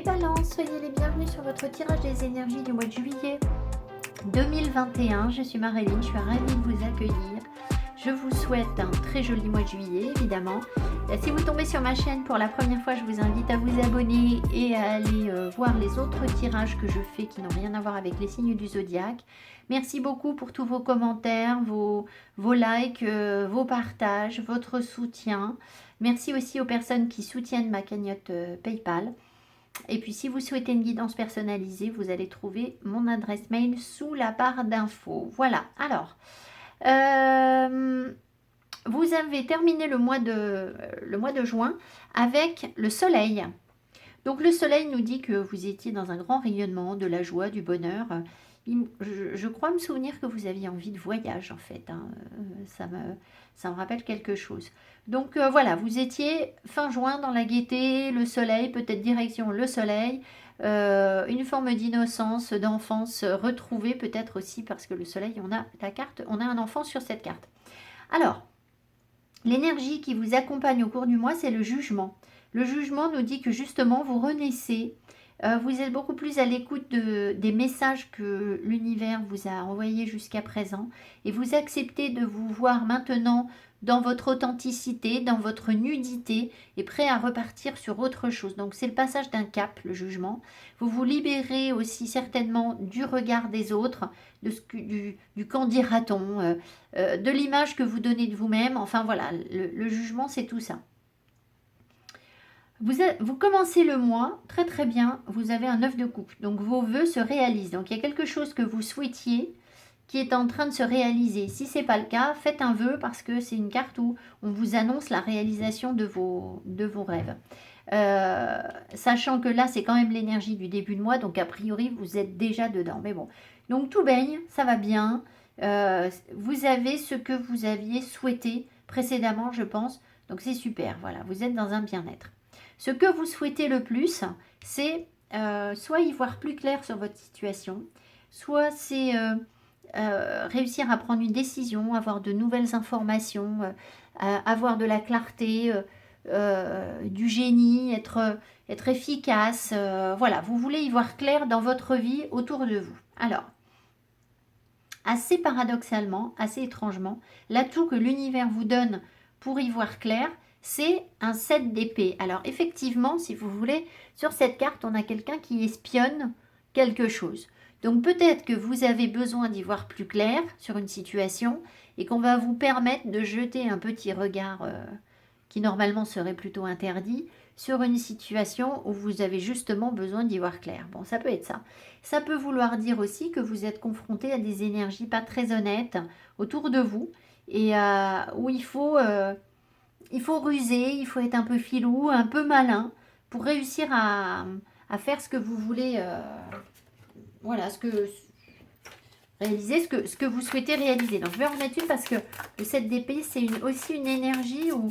Les balances, soyez les bienvenus sur votre tirage des énergies du mois de juillet 2021. Je suis Maréline, je suis ravie de vous accueillir. Je vous souhaite un très joli mois de juillet, évidemment. Si vous tombez sur ma chaîne pour la première fois, je vous invite à vous abonner et à aller voir les autres tirages que je fais qui n'ont rien à voir avec les signes du zodiaque. Merci beaucoup pour tous vos commentaires, vos likes, vos partages, votre soutien. Merci aussi aux personnes qui soutiennent ma cagnotte PayPal. Et puis si vous souhaitez une guidance personnalisée, vous allez trouver mon adresse mail sous la barre d'infos. Voilà, alors, vous avez terminé le mois de juin avec le soleil. Donc le soleil nous dit que vous étiez dans un grand rayonnement, de la joie, du bonheur. Je crois me souvenir que vous aviez envie de voyage en fait, hein. Ça me rappelle quelque chose. Donc voilà, vous étiez fin juin dans la gaieté, le soleil, peut-être direction le soleil, une forme d'innocence, d'enfance retrouvée peut-être aussi parce que le soleil, on a la carte, on a un enfant sur cette carte. Alors, l'énergie qui vous accompagne au cours du mois, c'est le jugement. Le jugement nous dit que justement vous renaissez, vous êtes beaucoup plus à l'écoute des messages que l'univers vous a envoyés jusqu'à présent et vous acceptez de vous voir maintenant dans votre authenticité, dans votre nudité et prêt à repartir sur autre chose. Donc c'est le passage d'un cap, le jugement. Vous vous libérez aussi certainement du regard des autres, du qu'en dira-t-on, de l'image que vous donnez de vous-même. Enfin voilà, le jugement c'est tout ça. Vous commencez le mois, très très bien, vous avez un œuf de coupe, donc vos vœux se réalisent. Donc il y a quelque chose que vous souhaitiez qui est en train de se réaliser. Si ce n'est pas le cas, faites un vœu parce que c'est une carte où on vous annonce la réalisation de vos rêves. Sachant que là, c'est quand même l'énergie du début de mois, donc a priori, vous êtes déjà dedans. Mais bon, donc tout baigne, ça va bien. Vous avez ce que vous aviez souhaité précédemment, je pense. Donc c'est super, voilà, vous êtes dans un bien-être. Ce que vous souhaitez le plus, c'est soit y voir plus clair sur votre situation, soit c'est réussir à prendre une décision, avoir de nouvelles informations, avoir de la clarté, du génie, être efficace. Voilà, vous voulez y voir clair dans votre vie autour de vous. Alors, assez paradoxalement, assez étrangement, l'atout que l'univers vous donne pour y voir clair, c'est un 7 d'épée. Alors effectivement, si vous voulez, sur cette carte, on a quelqu'un qui espionne quelque chose. Donc peut-être que vous avez besoin d'y voir plus clair sur une situation et qu'on va vous permettre de jeter un petit regard qui normalement serait plutôt interdit sur une situation où vous avez justement besoin d'y voir clair. Bon, ça peut être ça. Ça peut vouloir dire aussi que vous êtes confronté à des énergies pas très honnêtes autour de vous et où il faut ruser, il faut être un peu filou, un peu malin pour réussir à faire ce que vous voulez, voilà, réaliser ce que vous souhaitez réaliser. Donc je vais en remettre une parce que le 7 d'épée, c'est aussi une énergie où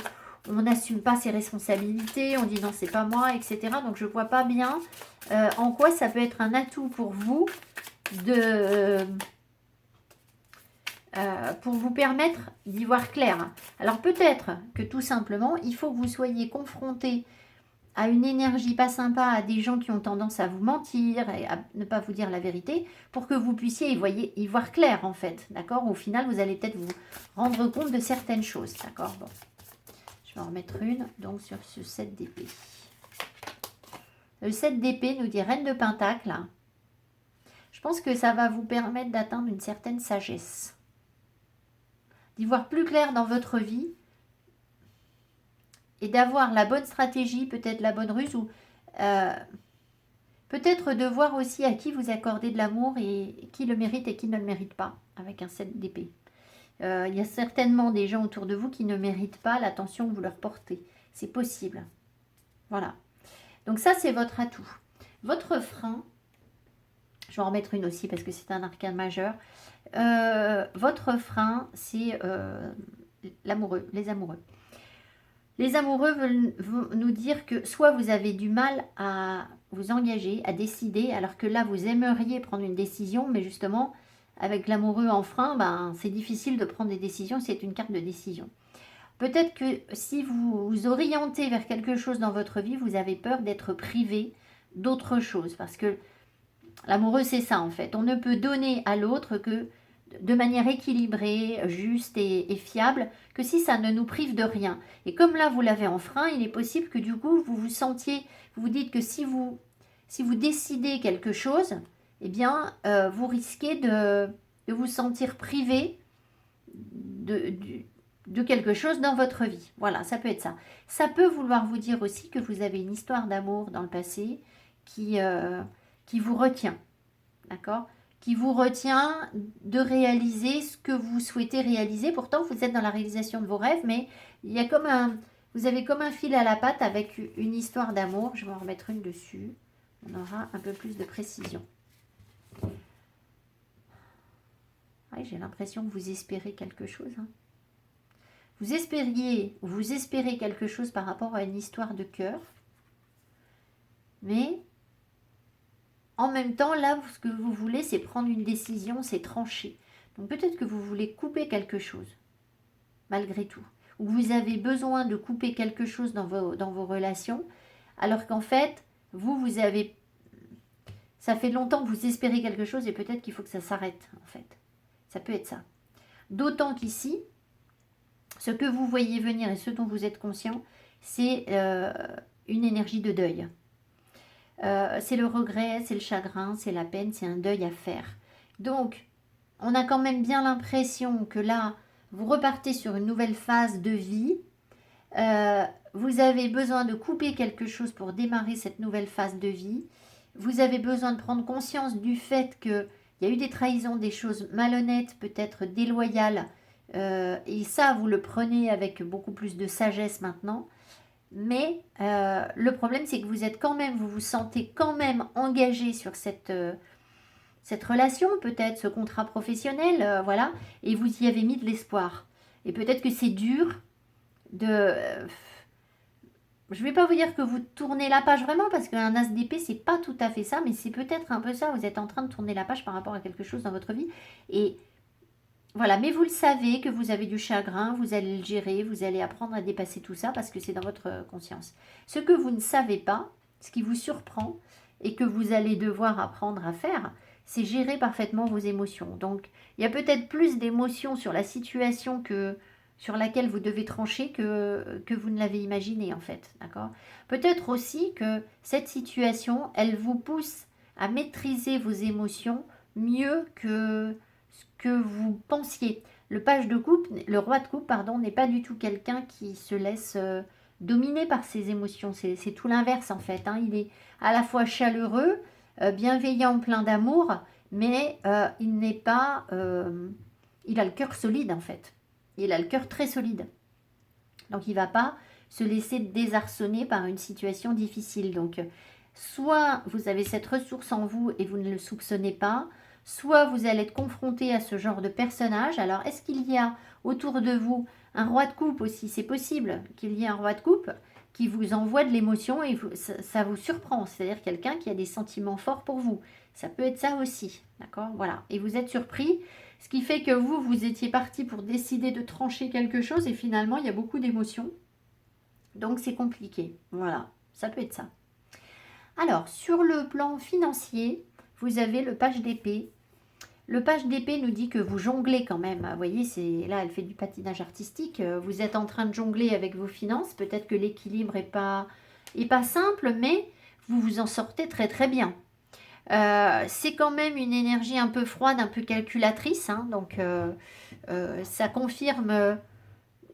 on n'assume pas ses responsabilités, on dit non, c'est pas moi, etc. Donc je ne vois pas bien en quoi ça peut être un atout pour vous pour vous permettre d'y voir clair. Alors peut-être que tout simplement, il faut que vous soyez confronté à une énergie pas sympa, à des gens qui ont tendance à vous mentir et à ne pas vous dire la vérité, pour que vous puissiez y voir clair en fait, d'accord. Au final, vous allez peut-être vous rendre compte de certaines choses, d'accord. Bon, je vais en remettre une, donc sur ce 7 d'épée. Le 7 d'épée nous dit Reine de Pentacle. Je pense que ça va vous permettre d'atteindre une certaine sagesse, d'y voir plus clair dans votre vie et d'avoir la bonne stratégie, peut-être la bonne ruse, ou peut-être de voir aussi à qui vous accordez de l'amour et qui le mérite et qui ne le mérite pas, avec un 7 d'épée. Il y a certainement des gens autour de vous qui ne méritent pas l'attention que vous leur portez. C'est possible. Voilà. Donc ça, c'est votre atout. Votre frein, je vais en remettre une aussi parce que c'est un arcane majeur. Votre frein, c'est l'amoureux, les amoureux. Les amoureux veulent nous dire que soit vous avez du mal à vous engager, à décider, alors que là, vous aimeriez prendre une décision, mais justement, avec l'amoureux en frein, ben, c'est difficile de prendre des décisions, c'est une carte de décision. Peut-être que si vous vous orientez vers quelque chose dans votre vie, vous avez peur d'être privé d'autre chose. Parce que l'amoureux, c'est ça en fait. On ne peut donner à l'autre que de manière équilibrée, juste et fiable, que si ça ne nous prive de rien. Et comme là, vous l'avez en frein, il est possible que du coup, vous vous sentiez, vous vous dites que si vous décidez quelque chose, eh bien, vous risquez de vous sentir privé de quelque chose dans votre vie. Voilà, ça peut être ça. Ça peut vouloir vous dire aussi que vous avez une histoire d'amour dans le passé qui vous retient, d'accord? Qui vous retient de réaliser ce que vous souhaitez réaliser. Pourtant, vous êtes dans la réalisation de vos rêves, mais il y a vous avez comme un fil à la patte avec une histoire d'amour. Je vais en remettre une dessus. On aura un peu plus de précision. Ouais, j'ai l'impression que vous espérez quelque chose. Hein. Vous espérez quelque chose par rapport à une histoire de cœur. Mais en même temps, là, ce que vous voulez, c'est prendre une décision, c'est trancher. Donc peut-être que vous voulez couper quelque chose, malgré tout. Ou vous avez besoin de couper quelque chose dans vos relations, alors qu'en fait, vous avez... Ça fait longtemps que vous espérez quelque chose et peut-être qu'il faut que ça s'arrête, en fait. Ça peut être ça. D'autant qu'ici, ce que vous voyez venir et ce dont vous êtes conscient, c'est une énergie de deuil. C'est le regret, c'est le chagrin, c'est la peine, c'est un deuil à faire. Donc, on a quand même bien l'impression que là, vous repartez sur une nouvelle phase de vie. Vous avez besoin de couper quelque chose pour démarrer cette nouvelle phase de vie. Vous avez besoin de prendre conscience du fait qu'il y a eu des trahisons, des choses malhonnêtes, peut-être déloyales. Et ça, vous le prenez avec beaucoup plus de sagesse maintenant. Mais le problème, c'est que vous vous sentez quand même engagé sur cette relation, peut-être ce contrat professionnel, voilà, et vous y avez mis de l'espoir. Et peut-être que c'est dur de... je ne vais pas vous dire que vous tournez la page vraiment, parce qu'un as d'épée, c'est pas tout à fait ça, mais c'est peut-être un peu ça. Vous êtes en train de tourner la page par rapport à quelque chose dans votre vie. Et voilà, mais vous le savez que vous avez du chagrin, vous allez le gérer, vous allez apprendre à dépasser tout ça parce que c'est dans votre conscience. Ce que vous ne savez pas, ce qui vous surprend et que vous allez devoir apprendre à faire, c'est gérer parfaitement vos émotions. Donc, il y a peut-être plus d'émotions sur la situation sur laquelle vous devez trancher que vous ne l'avez imaginé en fait, d'accord? Peut-être aussi que cette situation, elle vous pousse à maîtriser vos émotions mieux que ce que vous pensiez. Le roi de coupe, pardon, n'est pas du tout quelqu'un qui se laisse dominer par ses émotions. C'est tout l'inverse en fait. Hein. Il est à la fois chaleureux, bienveillant, plein d'amour, mais il n'est pas... il a le cœur solide en fait. Il a le cœur très solide. Donc il ne va pas se laisser désarçonner par une situation difficile. Donc soit vous avez cette ressource en vous et vous ne le soupçonnez pas, soit vous allez être confronté à ce genre de personnage. Alors, est-ce qu'il y a autour de vous un roi de coupe aussi? C'est possible qu'il y ait un roi de coupe qui vous envoie de l'émotion et ça vous surprend. C'est-à-dire quelqu'un qui a des sentiments forts pour vous. Ça peut être ça aussi, d'accord? Voilà. Et vous êtes surpris, ce qui fait que vous étiez parti pour décider de trancher quelque chose et finalement, il y a beaucoup d'émotions. Donc, c'est compliqué. Voilà, ça peut être ça. Alors, sur le plan financier, vous avez le page d'épée. Le page d'épée nous dit que vous jonglez quand même. Vous voyez, là, elle fait du patinage artistique. Vous êtes en train de jongler avec vos finances. Peut-être que l'équilibre n'est pas simple, mais vous vous en sortez très très bien. C'est quand même une énergie un peu froide, un peu calculatrice. Hein, donc, ça confirme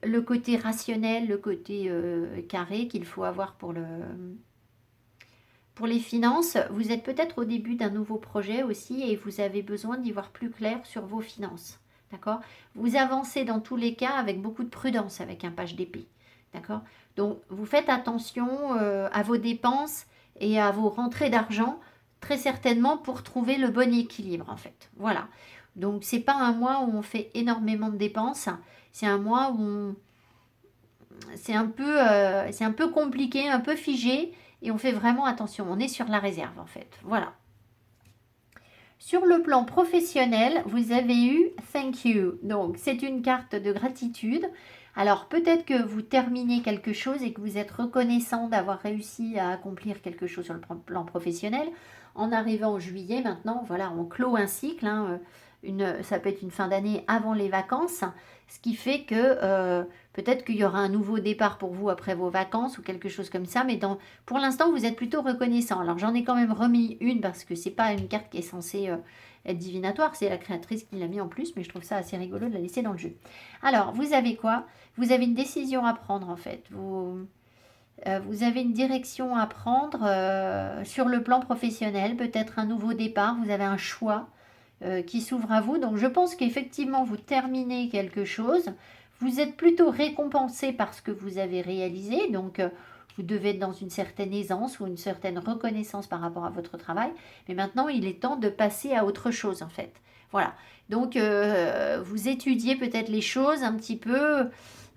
le côté rationnel, le côté carré qu'il faut avoir pour les finances. Vous êtes peut-être au début d'un nouveau projet aussi et vous avez besoin d'y voir plus clair sur vos finances. D'accord? Vous avancez dans tous les cas avec beaucoup de prudence avec un page d'épée. D'accord? Donc, vous faites attention à vos dépenses et à vos rentrées d'argent, très certainement pour trouver le bon équilibre en fait. Voilà. Donc, c'est pas un mois où on fait énormément de dépenses. C'est un mois où c'est un peu compliqué, un peu figé. Et on fait vraiment attention, on est sur la réserve en fait. Voilà. Sur le plan professionnel, vous avez eu Thank You. Donc, c'est une carte de gratitude. Alors peut-être que vous terminez quelque chose et que vous êtes reconnaissant d'avoir réussi à accomplir quelque chose sur le plan professionnel. En arrivant en juillet maintenant, voilà, on clôt un cycle, hein, ça peut être une fin d'année avant les vacances, ce qui fait que peut-être qu'il y aura un nouveau départ pour vous après vos vacances ou quelque chose comme ça, mais pour l'instant vous êtes plutôt reconnaissant. Alors j'en ai quand même remis une parce que c'est pas une carte qui est censée être divinatoire, c'est la créatrice qui l'a mis en plus, mais je trouve ça assez rigolo de la laisser dans le jeu. Alors vous avez quoi? Vous avez une décision à prendre en fait. Vous avez une direction à prendre sur le plan professionnel, peut-être un nouveau départ, vous avez un choix qui s'ouvre à vous. Donc je pense qu'effectivement vous terminez quelque chose, vous êtes plutôt récompensé par ce que vous avez réalisé, donc vous devez être dans une certaine aisance ou une certaine reconnaissance par rapport à votre travail, mais maintenant il est temps de passer à autre chose en fait. Voilà, donc vous étudiez peut-être les choses un petit peu,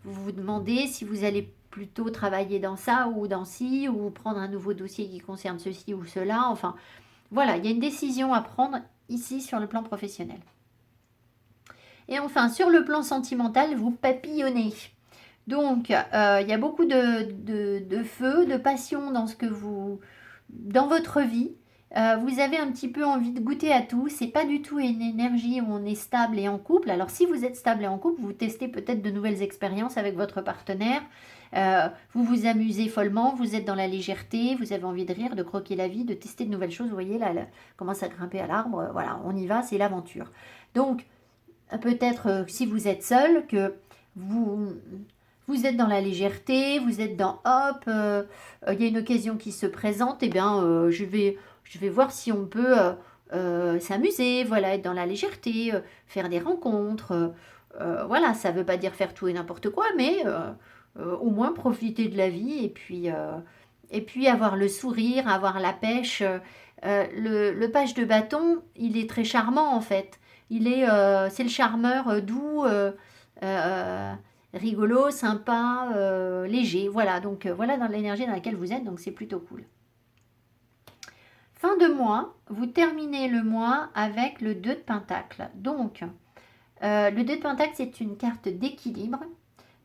vous vous demandez si vous allez plutôt travailler dans ça ou dans ci, ou prendre un nouveau dossier qui concerne ceci ou cela, enfin voilà, il y a une décision à prendre ici sur le plan professionnel. Et enfin, sur le plan sentimental, vous papillonnez. Donc, il y a beaucoup de feu, de passion dans votre vie. Vous avez un petit peu envie de goûter à tout. C'est pas du tout une énergie où on est stable et en couple. Alors, si vous êtes stable et en couple, vous testez peut-être de nouvelles expériences avec votre partenaire. Vous vous amusez follement, vous êtes dans la légèreté, vous avez envie de rire, de croquer la vie, de tester de nouvelles choses. Vous voyez, là, commence à grimper à l'arbre. Voilà, on y va, c'est l'aventure. Donc, peut-être si vous êtes seul, que vous êtes dans la légèreté, vous êtes dans hop, il y a une occasion qui se présente, et bien je vais voir si on peut s'amuser, voilà, être dans la légèreté, faire des rencontres, voilà, ça ne veut pas dire faire tout et n'importe quoi, mais au moins profiter de la vie et puis avoir le sourire, avoir la pêche. Le page de bâton, il est très charmant en fait. C'est le charmeur doux, rigolo, sympa, léger. Voilà, donc voilà dans l'énergie dans laquelle vous êtes, donc c'est plutôt cool. Fin de mois, vous terminez le mois avec le 2 de Pentacle. Donc, le 2 de Pentacle, c'est une carte d'équilibre,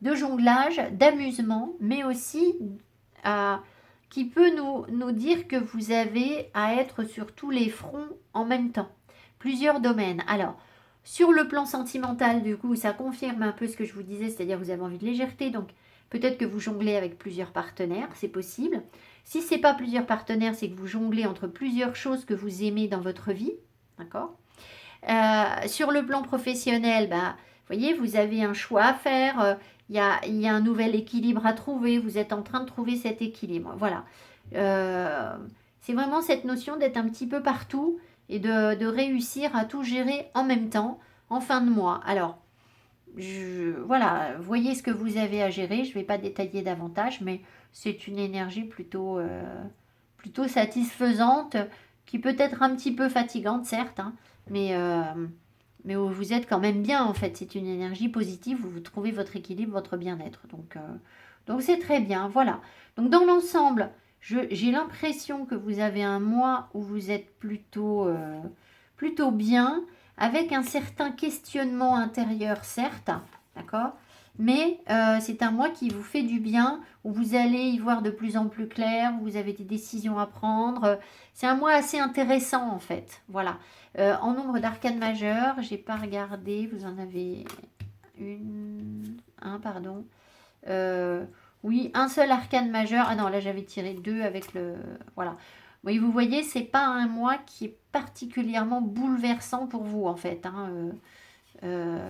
de jonglage, d'amusement, mais aussi qui peut nous dire que vous avez à être sur tous les fronts en même temps. Plusieurs domaines. Alors, sur le plan sentimental, du coup, ça confirme un peu ce que je vous disais, c'est-à-dire vous avez envie de légèreté, donc peut-être que vous jonglez avec plusieurs partenaires, c'est possible. Si ce n'est pas plusieurs partenaires, c'est que vous jonglez entre plusieurs choses que vous aimez dans votre vie, d'accord ? Sur le plan professionnel, vous voyez, vous avez un choix à faire, il y a un nouvel équilibre à trouver, vous êtes en train de trouver cet équilibre, voilà. C'est vraiment cette notion d'être un petit peu partout, et de réussir à tout gérer en même temps, en fin de mois. Alors, voilà, voyez ce que vous avez à gérer, je ne vais pas détailler davantage, mais c'est une énergie plutôt satisfaisante, qui peut être un petit peu fatigante, certes, hein, mais où vous êtes quand même bien, en fait. C'est une énergie positive, où vous trouvez votre équilibre, votre bien-être. Donc c'est très bien, voilà. Donc dans l'ensemble, j'ai l'impression que vous avez un mois où vous êtes plutôt bien, avec un certain questionnement intérieur, certes, d'accord, mais c'est un mois qui vous fait du bien, où vous allez y voir de plus en plus clair, où vous avez des décisions à prendre. C'est un mois assez intéressant, en fait, voilà. En nombre d'arcanes majeures, j'ai pas regardé, vous en avez un, pardon. Oui, un seul arcane majeur. Ah non, là j'avais tiré 2 avec le... Voilà. Oui, vous voyez, c'est pas un mois qui est particulièrement bouleversant pour vous, en fait. Hein,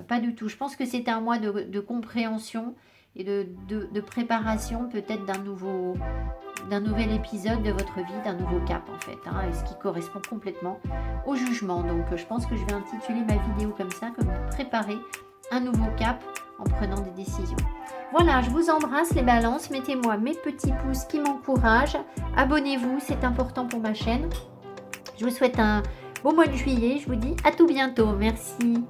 pas du tout. Je pense que c'est un mois de compréhension et de préparation peut-être d'un nouvel épisode de votre vie, d'un nouveau cap, en fait. Hein, et ce qui correspond complètement au jugement. Donc, je pense que je vais intituler ma vidéo comme ça, comme préparer un nouveau cap en prenant des décisions. Voilà, je vous embrasse les balances, mettez-moi mes petits pouces qui m'encouragent, abonnez-vous, c'est important pour ma chaîne. Je vous souhaite un beau mois de juillet, je vous dis à tout bientôt, merci.